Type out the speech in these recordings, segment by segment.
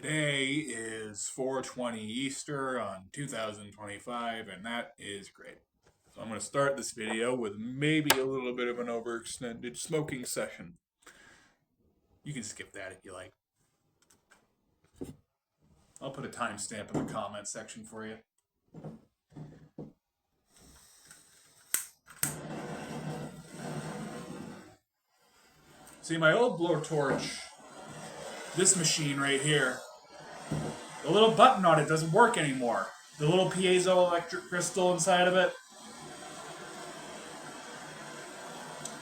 Today is 4:20 Easter on 2025, and that is great. So I'm going to start this video with maybe a little bit of an overextended smoking session. You can skip that if you like. I'll put a timestamp in the comment section for you. See, my old blowtorch, this machine right here, the little button on it doesn't work anymore. The little piezoelectric crystal inside of it.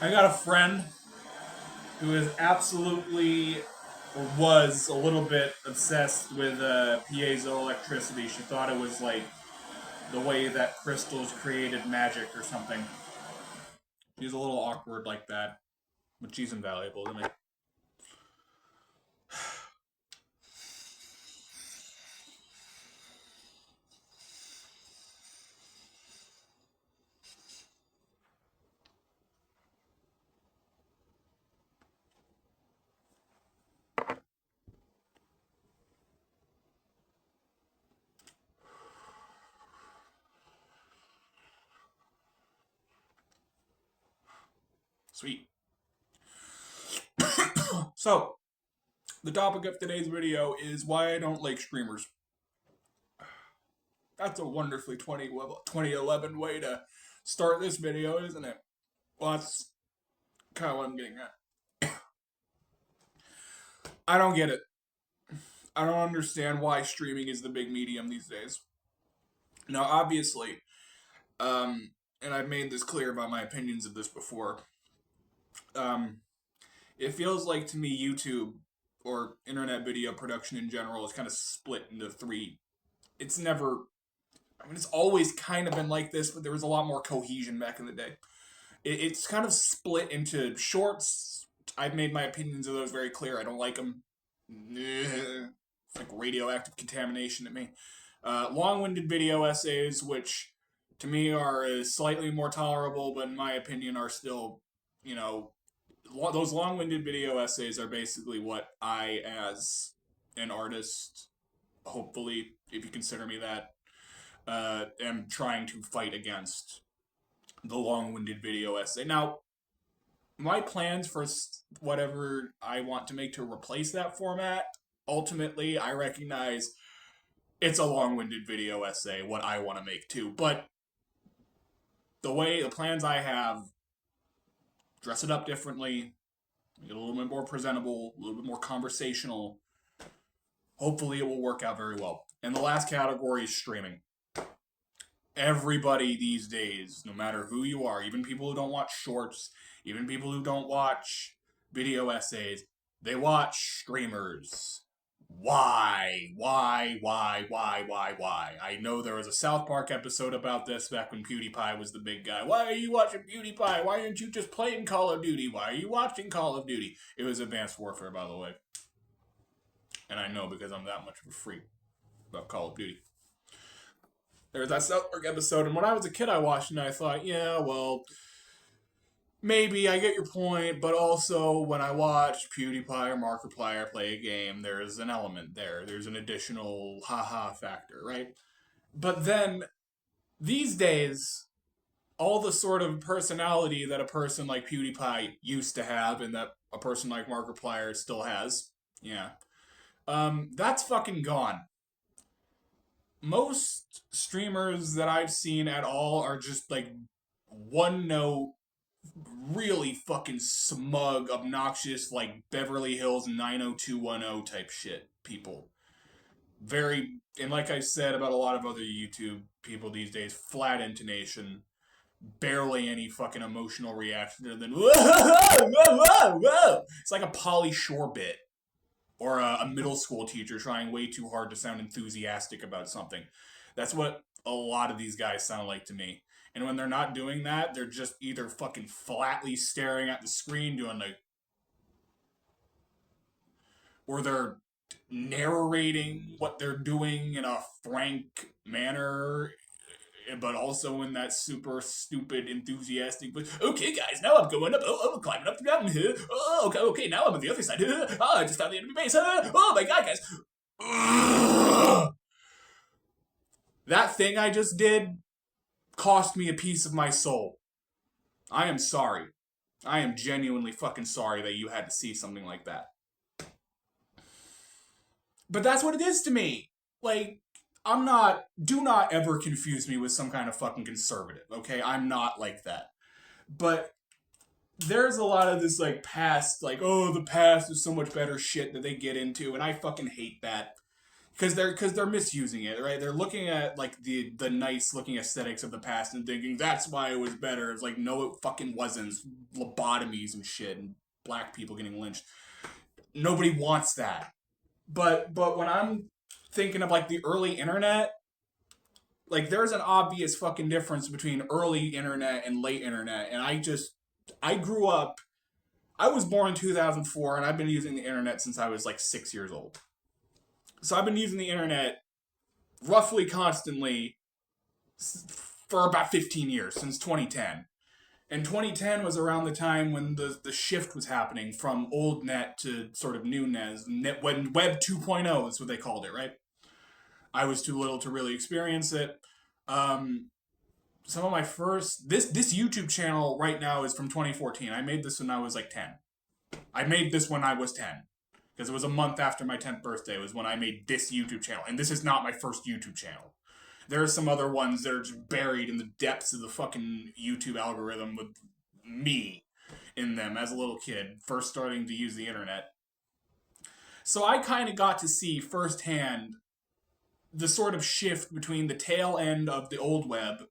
I got a friend who is absolutely, or was a little bit obsessed with piezoelectricity. She thought it was like the way that crystals created magic or something. She's a little awkward like that, but she's invaluable to me. Sweet. So, the topic of today's video is why I don't like streamers. That's a wonderfully 2011 way to start this video, isn't it? Well, that's kind of what I'm getting at. I don't get it. I don't understand why streaming is the big medium these days. Now, obviously, and I've made this clear about my opinions of this before, it feels like to me YouTube or internet video production in general is kind of split into three. It's always kind of been like this, but there was a lot more cohesion back in the day. It's kind of split into shorts. I've made my opinions of those very clear. I don't like them. It's like radioactive contamination to me. Long-winded video essays, which to me are slightly more tolerable, but in my opinion are still, those long-winded video essays are basically what I, as an artist, hopefully, if you consider me that, am trying to fight against the long-winded video essay. Now, my plans for whatever I want to make to replace that format, ultimately, I recognize it's a long-winded video essay, what I want to make too, but the plans I have, dress it up differently, make it a little bit more presentable, a little bit more conversational. Hopefully it will work out very well. And the last category is streaming. Everybody these days, no matter who you are, even people who don't watch shorts, even people who don't watch video essays, they watch streamers. Why? I know there was a South Park episode about this back when PewDiePie was the big guy. Why are you watching PewDiePie? Why aren't you just playing Call of Duty? Why are you watching Call of Duty? It was Advanced Warfare, by the way. And I know because I'm that much of a freak about Call of Duty. There was that South Park episode, and when I was a kid I watched it and I thought, yeah, well, maybe I get your point, but also when I watch PewDiePie or Markiplier play a game, there's an element there. There's an additional haha factor, right? But then, these days, all the sort of personality that a person like PewDiePie used to have and that a person like Markiplier still has, that's fucking gone. Most streamers that I've seen at all are just like one note, really fucking smug, obnoxious, like Beverly Hills 90210 type shit people. And like I said about a lot of other YouTube people these days, flat intonation, barely any fucking emotional reaction other than whoa, whoa, whoa, whoa. It's like a Pauly Shore bit. Or a middle school teacher trying way too hard to sound enthusiastic about something. That's what a lot of these guys sound like to me. And when they're not doing that, they're just either fucking flatly staring at the screen doing like... Or they're narrating what they're doing in a frank manner, but also in that super stupid, enthusiastic, but okay, guys, now I'm going up. Oh, I'm climbing up the mountain. Oh, okay, now I'm on the other side. Oh, I just found the enemy base. Oh my god, guys. Ugh. That thing I just did cost me a piece of my soul. I am sorry. I am genuinely fucking sorry that you had to see something like that. But that's what it is to me. Like, do not ever confuse me with some kind of fucking conservative, okay? I'm not like that. But there's a lot of this, like, past, like, oh, the past is so much better shit that they get into, and I fucking hate that. Because they're misusing it, right? They're looking at like the nice looking aesthetics of the past and thinking that's why it was better. It's like no, it fucking wasn't. It's lobotomies and shit and black people getting lynched. Nobody wants that. But when I'm thinking of like the early internet, like there's an obvious fucking difference between early internet and late internet. And I grew up. I was born in 2004, and I've been using the internet since I was like 6 years old. So I've been using the internet roughly constantly for about 15 years, since 2010. And 2010 was around the time when the shift was happening from old net to sort of new net, when Web 2.0 is what they called it, right? I was too little to really experience it. Um, some of my first this YouTube channel right now is from 2014. I made this when I was like 10. I made this when I was 10 because it was a month after my 10th birthday was when I made this YouTube channel, and this is not my first YouTube channel. There are some other ones that are just buried in the depths of the fucking YouTube algorithm with me in them as a little kid, first starting to use the internet. So I kind of got to see firsthand the sort of shift between the tail end of the old web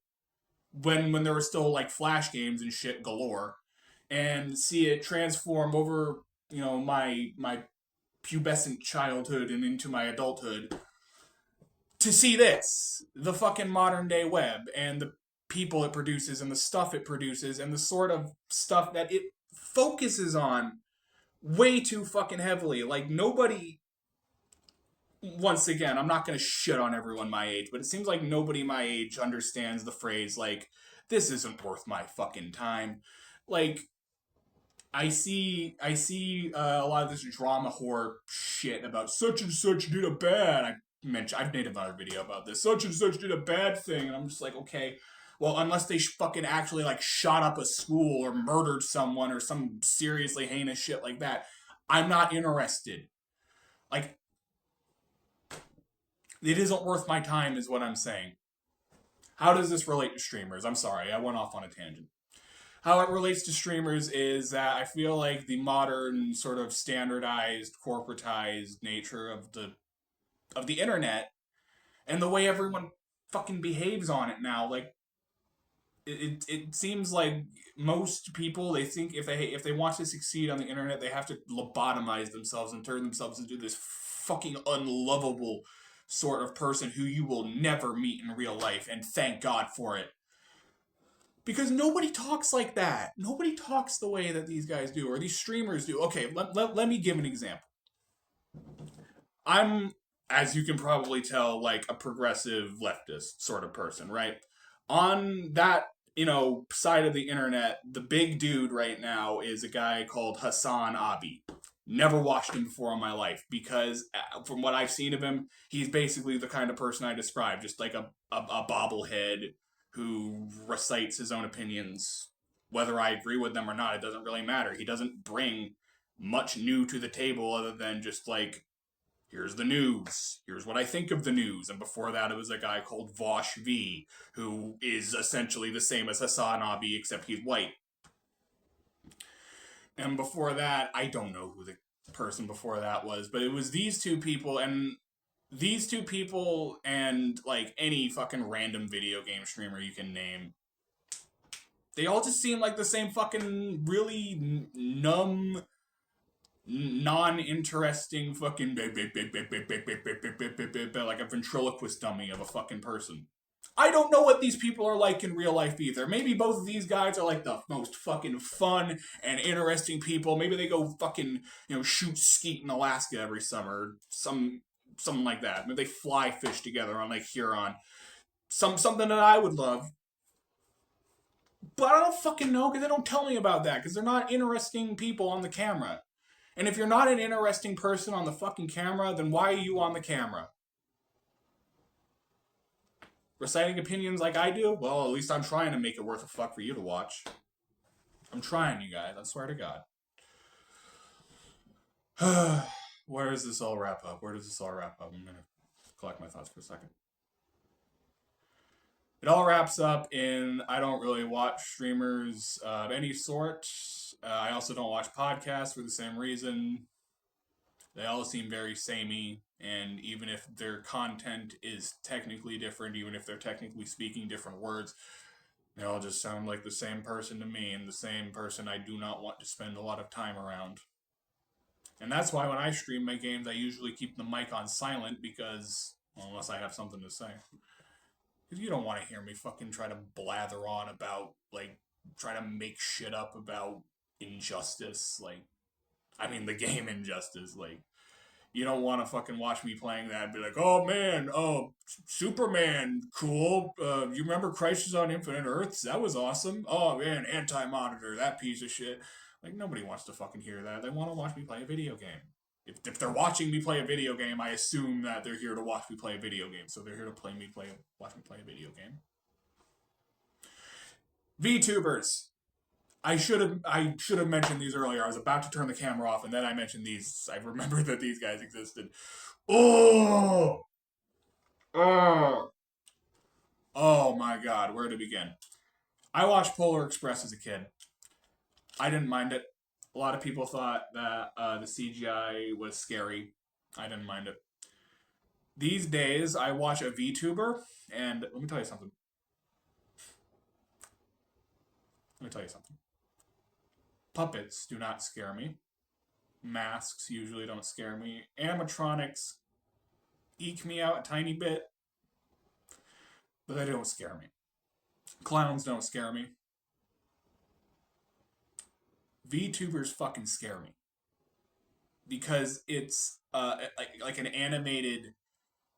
when there were still like flash games and shit galore, and see it transform over, my pubescent childhood and into my adulthood to see this, the fucking modern day web, and the people it produces and the stuff it produces and the sort of stuff that it focuses on way too fucking heavily. Like nobody, once again, I'm not going to shit on everyone my age, but it seems like nobody my age understands the phrase like this isn't worth my fucking time. Like I see a lot of this drama whore shit about such and such did a bad. I've made another video about this. Such and such did a bad thing, and I'm just like, okay, well, unless they fucking actually like shot up a school or murdered someone or some seriously heinous shit like that, I'm not interested. Like, it isn't worth my time, is what I'm saying. How does this relate to streamers? I'm sorry, I went off on a tangent. How it relates to streamers is that I feel like the modern sort of standardized, corporatized nature of the internet and the way everyone fucking behaves on it now, like it seems like most people, they think if they want to succeed on the internet, they have to lobotomize themselves and turn themselves into this fucking unlovable sort of person who you will never meet in real life, and thank God for it. Because nobody talks like that. Nobody talks the way that these guys do, or these streamers do. Okay, let me give an example. I'm, as you can probably tell, like a progressive leftist sort of person, right? On that, side of the internet, the big dude right now is a guy called Hassan Abi. Never watched him before in my life because, from what I've seen of him, he's basically the kind of person I described, just like a bobblehead who recites his own opinions. Whether I agree with them or not, it doesn't really matter. He doesn't bring much new to the table other than just like, here's the news. Here's what I think of the news. And before that, it was a guy called Vosh V, who is essentially the same as Hassan Abi, except he's white. And before that, I don't know who the person before that was, but it was these two people, and like any fucking random video game streamer you can name, they all just seem like the same fucking really numb, non-interesting fucking like a ventriloquist dummy of a fucking person. I don't know what these people are like in real life either. Maybe both of these guys are like the most fucking fun and interesting people. Maybe they go fucking, shoot skeet in Alaska every summer. Something like that. Maybe they fly fish together on Lake Huron. Something that I would love. But I don't fucking know because they don't tell me about that because they're not interesting people on the camera. And if you're not an interesting person on the fucking camera, then why are you on the camera? Reciting opinions like I do? Well, at least I'm trying to make it worth a fuck for you to watch. I'm trying, you guys. I swear to God. Where does this all wrap up? I'm gonna collect my thoughts for a second. It all wraps up in I don't really watch streamers of any sort. I also don't watch podcasts for the same reason. They all seem very samey, and even if their content is technically different, even if they're technically speaking different words, they all just sound like the same person to me, and the same person I do not want to spend a lot of time around. And that's why when I stream my games, I usually keep the mic on silent because, well, unless I have something to say. Because you don't want to hear me fucking try to blather on about, like, try to make shit up about Injustice. Like, I mean, the game Injustice. Like, you don't want to fucking watch me playing that and be like, oh man, oh, Superman, cool. You remember Crisis on Infinite Earths? That was awesome. Oh man, Anti-Monitor, that piece of shit. Like, nobody wants to fucking hear that. They want to watch me play a video game. If they're watching me play a video game, I assume that they're here to watch me play a video game. So they're here to watch me play a video game. VTubers. I should have mentioned these earlier. I was about to turn the camera off, and then I mentioned these. I remembered that these guys existed. Oh, oh my God! Where to begin? I watched Polar Express as a kid. I didn't mind it. A lot of people thought that the CGI was scary. I didn't mind it. These days, I watch a VTuber, and let me tell you something. Puppets do not scare me. Masks usually don't scare me. Animatronics eke me out a tiny bit, but they don't scare me. Clowns don't scare me. VTubers fucking scare me. Because it's like an animated,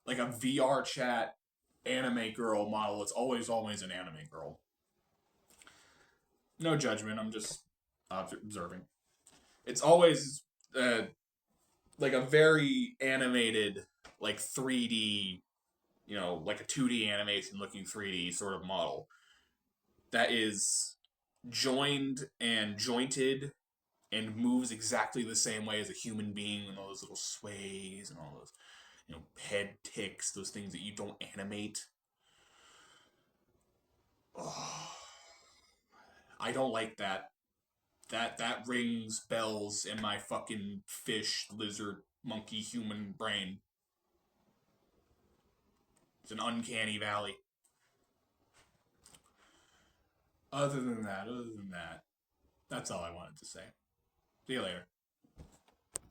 like a VR chat anime girl model. It's always an anime girl. No judgment, I'm just observing. It's always like a very animated, like 3D, like a 2D animation looking 3D sort of model that is joined and jointed and moves exactly the same way as a human being, and all those little sways and all those, head ticks, those things that you don't animate. Oh, I don't like that. That rings bells in my fucking fish, lizard, monkey, human brain. It's an uncanny valley. Other than that, that's all I wanted to say. See you later.